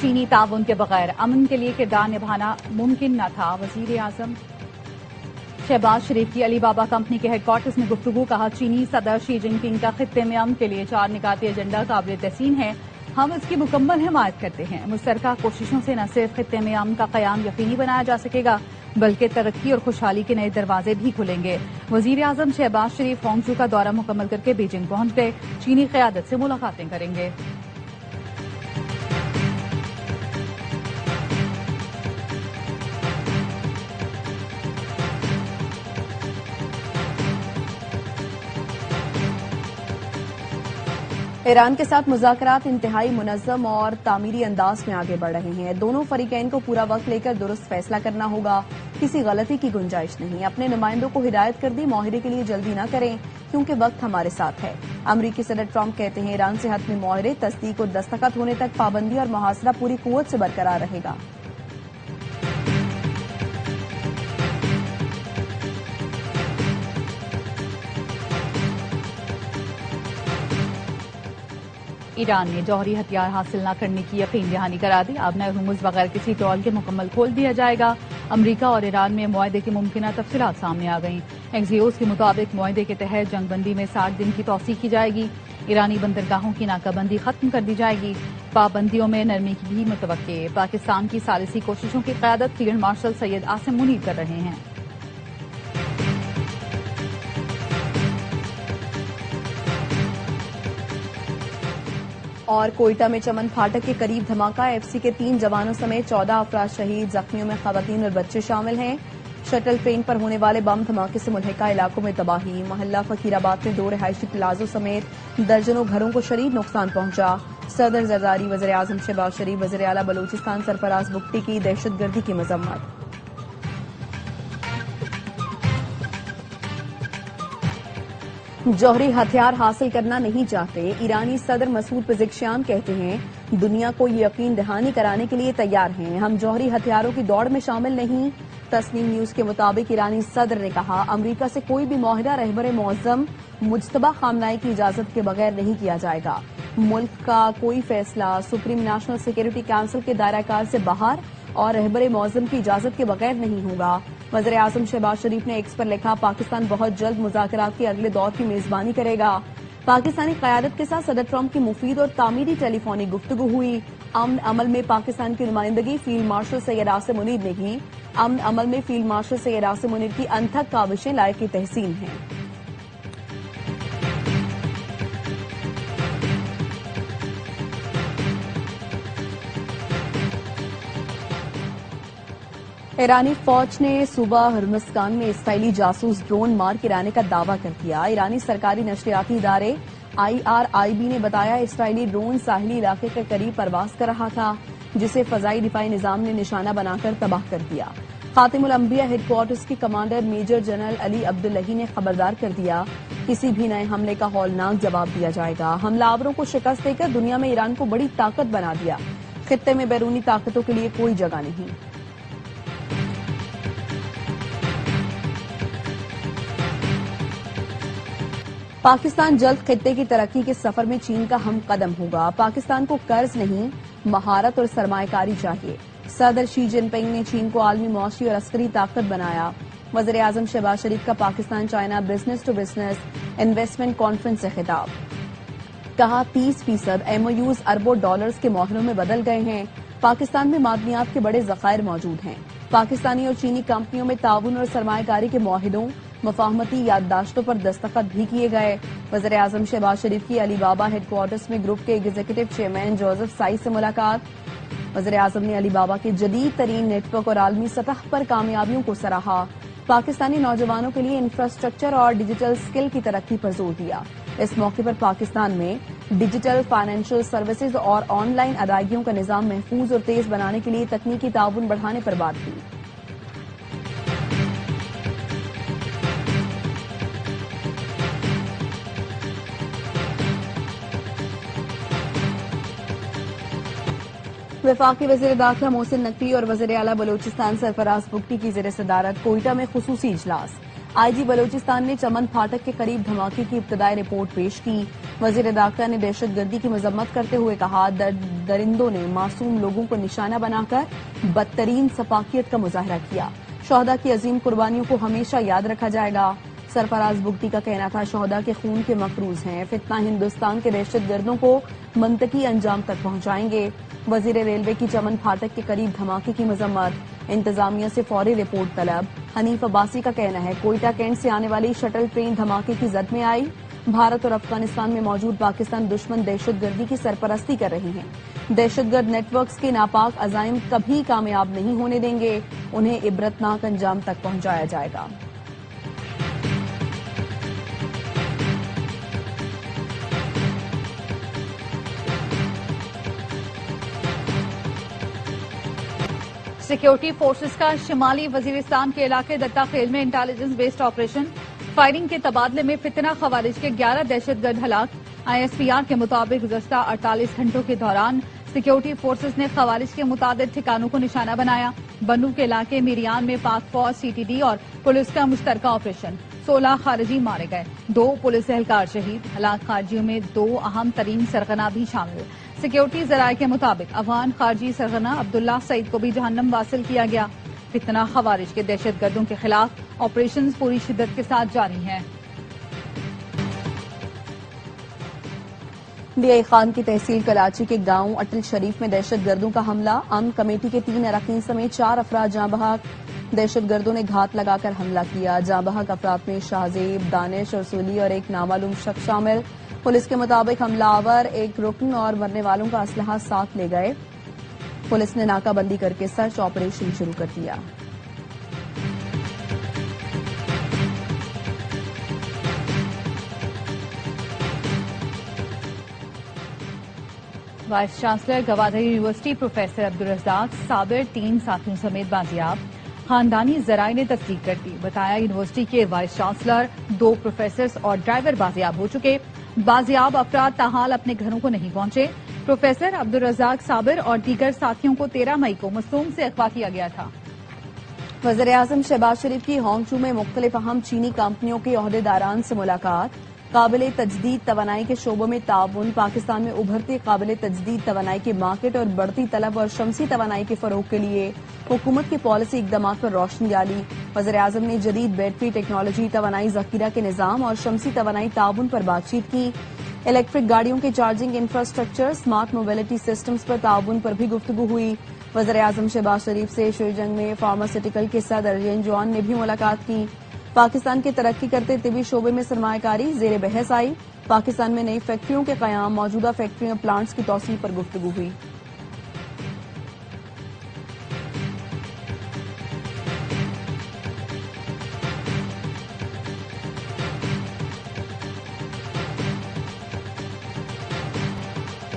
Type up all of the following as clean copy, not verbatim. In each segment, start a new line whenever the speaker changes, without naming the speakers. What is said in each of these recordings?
چینی تعاون کے بغیر امن کے لیے کردار نبھانا ممکن نہ تھا. وزیر اعظم شہباز شریف کی علی بابا کمپنی کے ہیڈ کوارٹرز میں گفتگو. کہا چینی صدر شی جن پنگ کا خطے میں امن کے لیے 4 نکاتی ایجنڈا قابل تحسین ہے. ہم اس کی مکمل حمایت کرتے ہیں. مشترکہ کوششوں سے نہ صرف خطے میں امن کا قیام یقینی بنایا جا سکے گا بلکہ ترقی اور خوشحالی کے نئے دروازے بھی کھلیں گے. وزیر اعظم شہباز شریف ہانگجو کا دورہ مکمل کر کے بیجنگ پہنچ گئے. چینی قیادت سے ملاقاتیں کریں گے.
ایران کے ساتھ مذاکرات انتہائی منظم اور تعمیری انداز میں آگے بڑھ رہے ہیں. دونوں فریقین کو پورا وقت لے کر درست فیصلہ کرنا ہوگا. کسی غلطی کی گنجائش نہیں. اپنے نمائندوں کو ہدایت کر دی معاہدے کے لیے جلدی نہ کریں کیونکہ وقت ہمارے ساتھ ہے. امریکی صدر ٹرمپ کہتے ہیں ایران سے حتمی معاہدے تصدیق اور دستخط ہونے تک پابندی اور محاصرہ پوری قوت سے برقرار رہے گا.
ایران نے جوہری ہتھیار حاصل نہ کرنے کی یقین دہانی کرا دی. اب نئے ہرمز بغیر کسی ٹول کے مکمل کھول دیا جائے گا. امریکہ اور ایران میں معاہدے کی ممکنہ تفصیلات سامنے آ گئیں. ایکزیوس کے مطابق معاہدے کے تحت جنگ بندی میں 60 دن کی توسیع کی جائے گی. ایرانی بندرگاہوں کی ناکہ بندی ختم کر دی جائے گی. پابندیوں میں نرمی کی بھی متوقع. پاکستان کی ثالثی کوششوں کی قیادت فیلڈ مارشل سید عاصم منیر کر رہے ہیں.
اور کوئٹہ میں چمن پھاٹک کے قریب دھماکہ. ایف سی کے 3 جوانوں سمیت 14 افراد شہید. زخمیوں میں خواتین اور بچے شامل ہیں. شٹل ٹرین پر ہونے والے بم دھماکے سے ملحقہ علاقوں میں تباہی. محلہ فقیر آباد میں 2 رہائشی پلازوں سمیت درجنوں گھروں کو شدید نقصان پہنچا. صدر زرداری وزیر اعظم شہباز شریف وزیر اعلیٰ بلوچستان سرفراز بگٹی کی دہشت گردی کی مذمت. جوہری ہتھیار حاصل کرنا نہیں چاہتے. ایرانی صدر مسعود پزشکیان کہتے ہیں دنیا کو یہ یقین دہانی کرانے کے لیے تیار ہیں ہم جوہری ہتھیاروں کی دوڑ میں شامل نہیں. تسنیم نیوز کے مطابق ایرانی صدر نے کہا امریکہ سے کوئی بھی معاہدہ رہبر معظم مجتبی خامنہئی کی اجازت کے بغیر نہیں کیا جائے گا. ملک کا کوئی فیصلہ سپریم نیشنل سیکورٹی کونسل کے دائرہ کار سے باہر اور رہبر معظم کی اجازت کے بغیر نہیں ہوگا. وزیر اعظم شہباز شریف نے ایکس پر لکھا پاکستان بہت جلد مذاکرات کے اگلے دور کی میزبانی کرے گا. پاکستانی قیادت کے ساتھ صدر ٹرمپ کی مفید اور تعمیری ٹیلی فونک گفتگو ہوئی. امن عمل میں پاکستان کی نمائندگی فیلڈ مارشل سید عاصم منیر نے کی. امن عمل میں فیلڈ مارشل سید عاصم منیر کی انتھک کاوشیں لائق تحسین ہیں. ایرانی فوج نے صوبہ ہرمزگان میں اسرائیلی جاسوس ڈرون مار گرانے کا دعویٰ کر دیا. ایرانی سرکاری نشریاتی ادارے IRIB نے بتایا اسرائیلی ڈرون ساحلی علاقے کے قریب پرواز کر رہا تھا جسے فضائی دفاعی نظام نے نشانہ بنا کر تباہ کر دیا. خاتم الانبیاء ہیڈ کوارٹرز کے کمانڈر میجر جنرل علی عبداللہی نے خبردار کر دیا کسی بھی نئے حملے کا ہولناک جواب دیا جائے گا. حملہ آوروں کو شکست دے کر دنیا میں ایران کو بڑی طاقت بنا دیا. خطے میں بیرونی طاقتوں کے لیے کوئی جگہ نہیں. پاکستان جلد خطے کی ترقی کے سفر میں چین کا ہم قدم ہوگا. پاکستان کو قرض نہیں مہارت اور سرمایہ کاری چاہیے. صدر شی جن پنگ نے چین کو عالمی معاشی اور عسکری طاقت بنایا. وزیر اعظم شہباز شریف کا Pakistan China business to business investment conference سے خطاب. کہا 30% MOUs اربوں ڈالرز کے معاہدوں میں بدل گئے ہیں. پاکستان میں معدنیات کے بڑے ذخائر موجود ہیں. پاکستانی اور چینی کمپنیوں میں تعاون اور سرمایہ کاری کے معاہدوں مفاہمتی یادداشتوں پر دستخط بھی کیے گئے. وزیر اعظم شہباز شریف کی علی بابا ہیڈ کوارٹرز میں گروپ کے ایگزیکٹو چیئرمین جوزف سائز سے ملاقات. وزیر اعظم نے علی بابا کے جدید ترین نیٹ ورک اور عالمی سطح پر کامیابیوں کو سراہا. پاکستانی نوجوانوں کے لیے انفراسٹرکچر اور ڈیجیٹل سکل کی ترقی پر زور دیا. اس موقع پر پاکستان میں ڈیجیٹل فائنینشل سروسز اور آن لائن ادائیگیوں کا نظام محفوظ اور تیز بنانے کے لیے تکنیکی تعاون بڑھانے پر بات کی. وفاقی وزیر داخلہ محسن نقوی اور وزیر اعلیٰ بلوچستان سرفراز بگٹی کی زیر صدارت کوئٹہ میں خصوصی اجلاس. آئی جی بلوچستان نے چمن پھاٹک کے قریب دھماکے کی ابتدائی رپورٹ پیش کی. وزیر داخلہ نے دہشت گردی کی مذمت کرتے ہوئے کہا درندوں نے معصوم لوگوں کو نشانہ بنا کر بدترین سفاکیت کا مظاہرہ کیا. شہداء کی عظیم قربانیوں کو ہمیشہ یاد رکھا جائے گا. سرفراز بگٹی کا کہنا تھا شہداء کے خون کے مقروض ہیں. فتنہ ہندوستان کے دہشت گردوں کو منطقی انجام تک پہنچائیں گے. وزیر ریلوے کی چمن پھاٹک کے قریب دھماکے کی مذمت. انتظامیہ سے فوری رپورٹ طلب. حنیف عباسی کا کہنا ہے کوئٹہ کینٹ سے آنے والی شٹل ٹرین دھماکے کی زد میں آئی. بھارت اور افغانستان میں موجود پاکستان دشمن دہشت گردی کی سرپرستی کر رہی ہیں. دہشت گرد نیٹ ورکس کے ناپاک عزائم کبھی کامیاب نہیں ہونے دیں گے. انہیں عبرتناک انجام تک پہنچایا جائے گا.
سیکیورٹی فورسز کا شمالی وزیرستان کے علاقے دتا خیل میں انٹیلیجنس بیسڈ آپریشن. فائرنگ کے تبادلے میں فتنہ خوارج کے 11 دہشت گرد ہلاک. آئی ایس پی آر کے مطابق گزشتہ 48 گھنٹوں کے دوران سیکیورٹی فورسز نے خوارج کے متعدد ٹھکانوں کو نشانہ بنایا. بنو کے علاقے میریان میں پاک فوج سی ٹی ڈی اور پولیس کا مشترکہ آپریشن. 16 خارجی مارے گئے، 2 پولیس اہلکار شہید. ہلاک خارجیوں میں 2 اہم ترین سرغنہ بھی شامل. سیکیورٹی ذرائع کے مطابق افغان خارجی سرغنہ عبداللہ سعید کو بھی جہنم واصل کیا گیا. فتنہ خوارج کے دہشت گردوں کے خلاف آپریشنز پوری شدت کے ساتھ جاری ہیں.
ڈی آئی خان کی تحصیل کراچی کے گاؤں اٹل شریف میں دہشت گردوں کا حملہ. امن کمیٹی کے 3 اراکین سمیت 4 افراد جاں بحق. دہشت گردوں نے گھات لگا کر حملہ کیا. جاں بحق افراد میں شہزیب، دانش اور سولی اور ایک نامعلوم شخص شامل. پولیس کے مطابق حملہ آور ایک رکن اور مرنے والوں کا اسلحہ ساتھ لے گئے. پولیس نے ناکہ بندی کر کے سرچ آپریشن شروع کر دیا.
Vice chancellor Gwadar university professor Abdul Razzaq Sabir 3 ساتھیوں سمیت بازیاب. خاندانی ذرائع نے تصدیق کر دی. بتایا یونیورسٹی کے وائس چانسلر، 2 پروفیسرز اور ڈرائیور بازیاب ہو چکے. بازیاب افراد تاحال اپنے گھروں کو نہیں پہنچے. پروفیسر عبدالرزاق صابر اور دیگر ساتھیوں کو 13 مئی کو مصوم سے اغوا کیا گیا تھا.
وزیر اعظم شہباز شریف کی ہانگ چو میں مختلف اہم چینی کمپنیوں کے عہدیداران سے ملاقات. قابل تجدید توانائی کے شعبوں میں تعاون. پاکستان میں ابھرتے قابل تجدید توانائی کے مارکیٹ اور بڑھتی طلب اور شمسی توانائی کے فروغ کے لیے حکومت کی پالیسی اقدامات پر روشنی ڈالی. وزیر اعظم نے جدید بیٹری ٹیکنالوجی، توانائی ذخیرہ کے نظام اور شمسی توانائی تعاون پر بات چیت کی. الیکٹرک گاڑیوں کے charging infrastructure, smart mobility systems پر تعاون پر بھی گفتگو ہوئی. وزیر اعظم شہباز شریف سے شیوجنگ میں فارماسیوٹیکل کے صدر ین جوان نے بھی ملاقات کی. پاکستان کے ترقی کرتے طبی شعبے میں سرمایہ کاری زیر بحث آئی. پاکستان میں نئی فیکٹریوں کے قیام، موجودہ فیکٹریوں اور پلانٹس کی توسیع پر گفتگو ہوئی.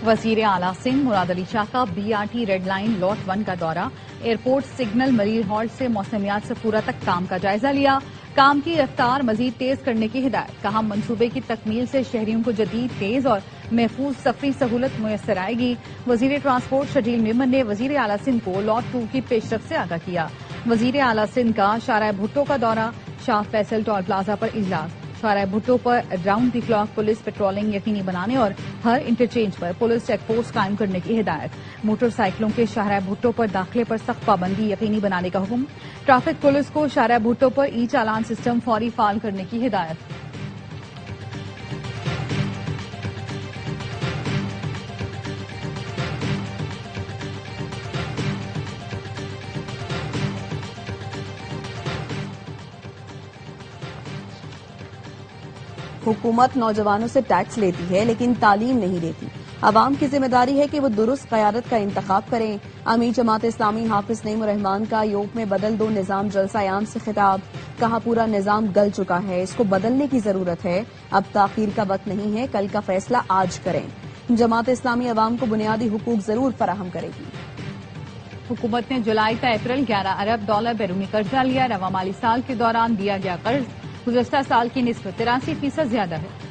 وزیر اعلیٰ سنگھ مراد علی شاہ کا B R T red line لوٹ 1 کا دورہ. ایئرپورٹ سگنل مریر ہالٹ سے موسمیات سفورہ تک کام کا جائزہ لیا. کام کی رفتار مزید تیز کرنے کی ہدایت. کہا منصوبے کی تکمیل سے شہریوں کو جدید، تیز اور محفوظ سفری سہولت میسر آئے گی. وزیر ٹرانسپورٹ شجیل میمن نے وزیر اعلیٰ سندھ کو لوٹ 2 کی پیش رفت سے آگاہ کیا. وزیر اعلیٰ سندھ کا شارع بھٹو کا دورہ. شاہ فیصل ٹول پلازا پر اجلاس. شارع بھٹو پر round the clock police patrolling یقینی بنانے اور ہر انٹرچینج پر پولیس چیک پوسٹ قائم کرنے کی ہدایت. موٹر سائیکلوں کے شارع بھٹو پر داخلے پر سخت پابندی یقینی بنانے کا حکم. ٹریفک پولیس کو شارع بھٹو پر ای چالان سسٹم فوری فعال کرنے کی ہدایت.
حکومت نوجوانوں سے ٹیکس لیتی ہے لیکن تعلیم نہیں دیتی. عوام کی ذمہ داری ہے کہ وہ درست قیادت کا انتخاب کریں. امیر جماعت اسلامی حافظ نعیم الرحمان کا یوک میں بدل دو نظام جلسہ عام سے خطاب. کہا پورا نظام گل چکا ہے، اس کو بدلنے کی ضرورت ہے. اب تاخیر کا وقت نہیں ہے، کل کا فیصلہ آج کریں. جماعت اسلامی عوام کو بنیادی حقوق ضرور فراہم کرے گی.
حکومت نے جولائی تا اپریل $11 ارب بیرونی قرضہ لیا. رواں مالی سال کے دوران دیا گیا قرض گزشتہ سال کی نسبت 83% زیادہ ہے.